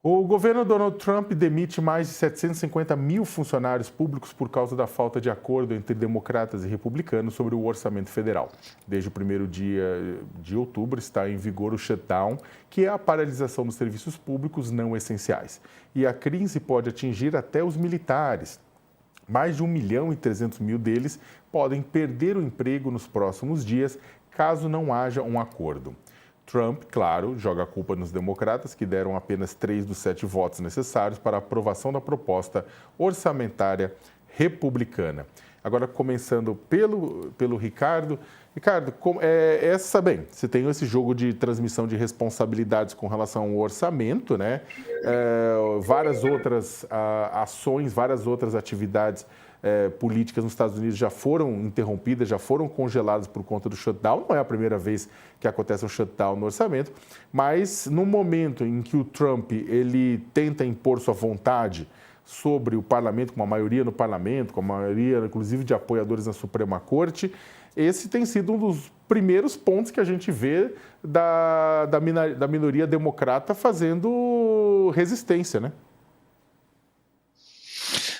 O governo Donald Trump demite mais de 750 mil funcionários públicos por causa da falta de acordo entre democratas e republicanos sobre o orçamento federal. Desde o primeiro dia de outubro está em vigor o shutdown, que é a paralisação dos serviços públicos não essenciais. E a crise pode atingir até os militares. Mais de 1 milhão e 300 mil deles podem perder o emprego nos próximos dias, caso não haja um acordo. Trump, claro, joga a culpa nos democratas, que deram apenas 3 dos 7 votos necessários para a aprovação da proposta orçamentária republicana. Agora, começando pelo Ricardo. Ricardo, bem, você tem esse jogo de transmissão de responsabilidades com relação ao orçamento, né? Várias outras ações, várias outras atividades políticas nos Estados Unidos já foram interrompidas, já foram congeladas por conta do shutdown. Não é a primeira vez que acontece um shutdown no orçamento, mas no momento em que o Trump ele tenta impor sua vontade sobre o parlamento, com uma maioria no parlamento, com uma maioria, inclusive, de apoiadores na Suprema Corte, esse tem sido um dos primeiros pontos que a gente vê da minoria democrata fazendo resistência, né?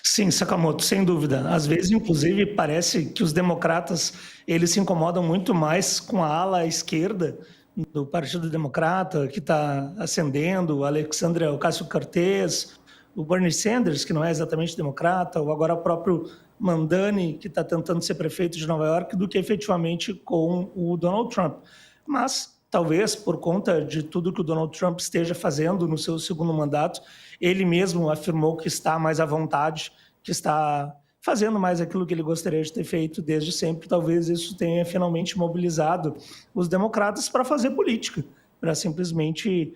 Sim, Sakamoto, sem dúvida. Às vezes, inclusive, parece que os democratas eles se incomodam muito mais com a ala esquerda do Partido Democrata, que está ascendendo, o Alexandria Ocasio-Cortez, o Bernie Sanders, que não é exatamente democrata, ou agora o próprio Mandani, que está tentando ser prefeito de Nova York, do que efetivamente com o Donald Trump. Mas, talvez, por conta de tudo que o Donald Trump esteja fazendo no seu segundo mandato, ele mesmo afirmou que está mais à vontade, que está fazendo mais aquilo que ele gostaria de ter feito desde sempre. Talvez isso tenha finalmente mobilizado os democratas para fazer política, para simplesmente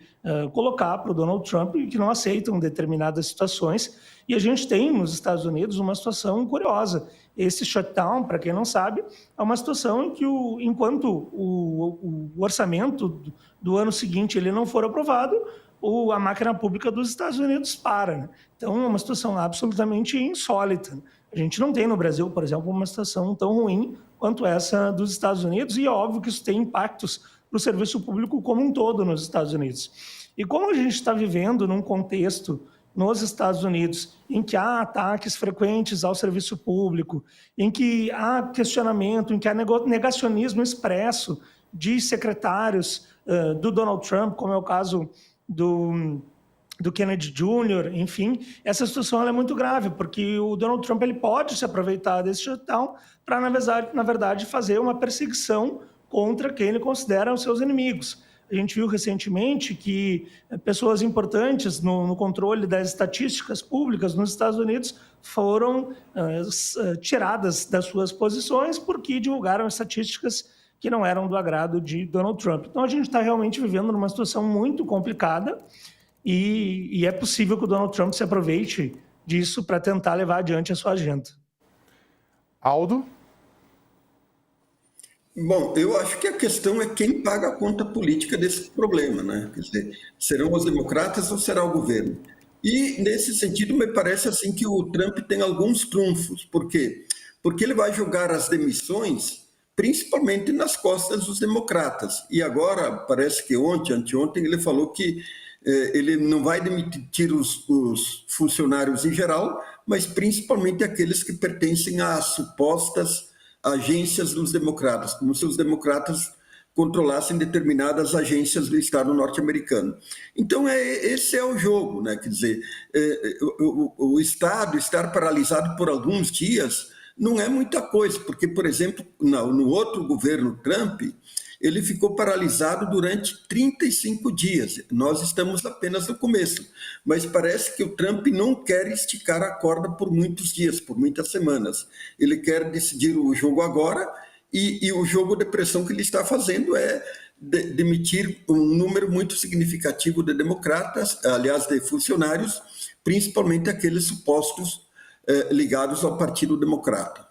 colocar para o Donald Trump que não aceitam determinadas situações. E a gente tem nos Estados Unidos uma situação curiosa. Esse shutdown, para quem não sabe, é uma situação em que, enquanto o orçamento do ano seguinte ele não for aprovado, a máquina pública dos Estados Unidos para, né? Então, é uma situação absolutamente insólita. A gente não tem no Brasil, por exemplo, uma situação tão ruim quanto essa dos Estados Unidos, e é óbvio que isso tem impactos para o serviço público como um todo nos Estados Unidos. E como a gente está vivendo num contexto nos Estados Unidos em que há ataques frequentes ao serviço público, em que há questionamento, em que há negacionismo expresso de secretários do Donald Trump, como é o caso do Kennedy Jr., enfim, essa situação ela é muito grave, porque o Donald Trump ele pode se aproveitar desse shutdown para, na verdade, fazer uma perseguição contra quem ele considera os seus inimigos. A gente viu recentemente que pessoas importantes no controle das estatísticas públicas nos Estados Unidos foram tiradas das suas posições porque divulgaram estatísticas que não eram do agrado de Donald Trump. Então, a gente está realmente vivendo numa situação muito complicada e é possível que o Donald Trump se aproveite disso para tentar levar adiante a sua agenda. Aldo? Bom, eu acho que a questão é quem paga a conta política desse problema, né? Quer dizer, serão os democratas ou será o governo? E, nesse sentido, me parece assim que o Trump tem alguns trunfos. Por quê? Porque ele vai jogar as demissões principalmente nas costas dos democratas. E agora, parece que anteontem, ele falou que ele não vai demitir os funcionários em geral, mas principalmente aqueles que pertencem às supostas agências dos democratas, como se os democratas controlassem determinadas agências do Estado norte-americano. Então, esse é o jogo, né? Quer dizer, o Estado estar paralisado por alguns dias não é muita coisa, porque, por exemplo, no outro governo Trump, ele ficou paralisado durante 35 dias. Nós estamos apenas no começo, mas parece que o Trump não quer esticar a corda por muitos dias, por muitas semanas. Ele quer decidir o jogo agora e o jogo de pressão que ele está fazendo é demitir um número muito significativo de democratas, aliás, de funcionários, principalmente aqueles supostos ligados ao Partido Democrata.